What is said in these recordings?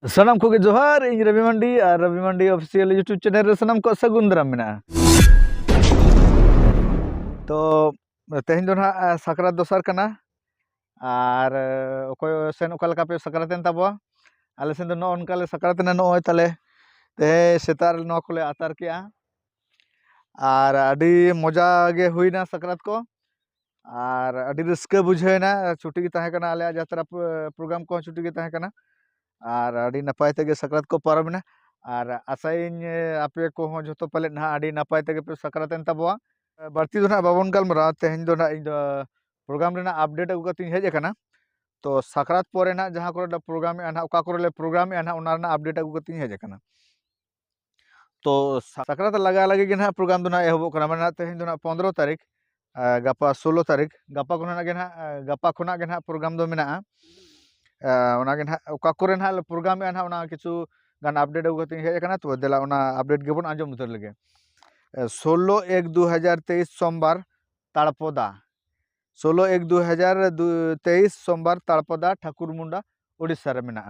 सनम को जोहार इन रवि मंडी और रवि मंडी ऑफिशियल यूट्यूब चैनल रे सनम को सगुन दाराम मेना। तो तेहन दो ना साकरात दोसार कना और अकोय सेन ओका लेका पे साकरातेन ताबो आले सेन दो नो अनकाले साकरातेना नोय ताले ते सेतार नो कोले आतार किया और अडी मजा गे हुईना साकरात को और अडी रस्का बुझेना छुट्टी गे ताहे कना आले यात्रा प्रोग्राम को छुट्टी गे ताहे कना और अडी नपाय तेगे साकरात को पारमना और आशाइन आपे को हो जतो पाले ना अडी नपाय तेगे पे साकरातेन ताबोआ बाड़ती दो ना बाबन गालमरा तेहन दो ना इन प्रोग्राम रेना अपडेट अगु कतिन हेज अकना तो साकरात पोरे ना जहां कोरे प्रोग्राम आना ओका कोरे प्रोग्राम आना ओना रेना अपडेट अगु कतिन हेज अकना तो साकरात लगा लगे गे ना प्रोग्राम दो ना एहबो कना माने तेहन दो ना 15 तारीख गपा 16 तारीख गपा कोना गे ना गपा खोना गे ना प्रोग्राम दो मेना ओनागे ना ओका कोरे ना प्रोग्राम आना ओना किछु गान अपडेट अगु कतिन हेज अकना तो देला ओना अपडेट गेबन आंजम उतर लगे 16/1/2023 सोमवार ताड़पोदा 16/1/2023 सोमवार ताड़पोदा ठाकुरमुंडा उड़ीसा रे मेना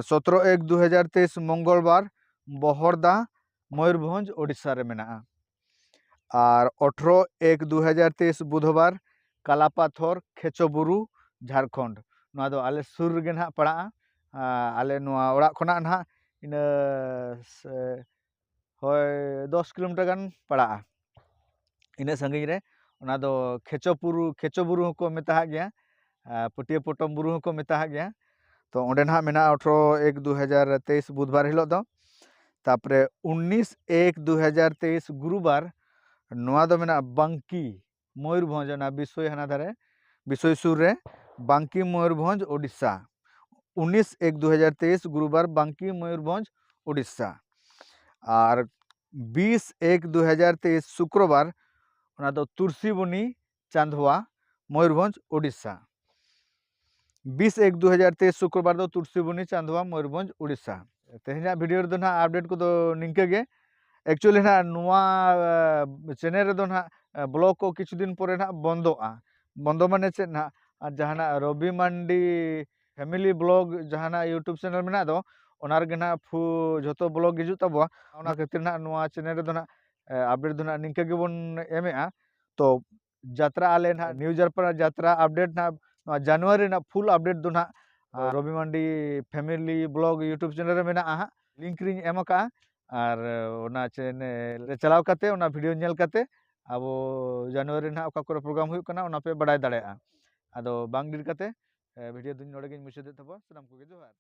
17/1/2023 मंगलवार बहरदा मयूरभंज उड़ीसा रे मेना और 18/1/2023 बुधवार कालापाथर खेचोबुरु झारखंड नोआ दो आले सुर गे ना पड़ा आले नोआ ओड़ा खोना ना इन होय 10 किलोमीटर गान पड़ा इन संगिन रे ओना दो खेचोबुरु को मेता गया पटिया पोटम बुरु को मेता गया तो ओंडे ना मेना 18/1/2023 बुधवार हिलो दो तापरे 19/1/2023 गुरुवार नोआ दो मेना बांकी मयूरभंज ना बिसोय हना धारे बिसोय सुर रे बांकी मयूरभंज उड़ीसा 19/1/2023 गुरुवार बांकी मयूरभंज उड़ीसा और 20/1/2023 शुक्रवार ओना दो तुलसीबुनी चांदवा मयूरभंज उड़ीसा 20/1/2023 शुक्रवार दो तुलसीबुनी चांदवा मयूरभंज उड़ीसा तेहना वीडियो दो ना अपडेट को दो निंके गे एक्चुअली ना नुआ चैनल रे दो ना ब्लॉग को किछु दिन परे ना बंदो माने से ना जहाना रवि मंडी फैमिली ब्लॉग जहाना यूट्यूब चैनल मेना दो ओनार गे ना फू जतो ब्लॉग हिजु तबो ओना खातिर ना नुआ चैनल रे दो ना अपडेट दो ना निंके गे बोन एमेआ तो यात्रा आले ना न्यू यात्रा अपडेट ना जनवरी ना फुल अपडेट दो ना रवि मंडी फैमिली ब्लॉग यूट्यूब चैनल रे मेना लिंक रिंग एम का और ओना चैनल चलाव काते ओना वीडियो नेल काते अब जनवरी ना ओका कोरे प्रोग्राम हुई कना ओना पे बडाय दाड़ेया आदो बांग डिर काते वीडियो दुन नोडे गे मुचादे तबो सलाम को गे जोहार।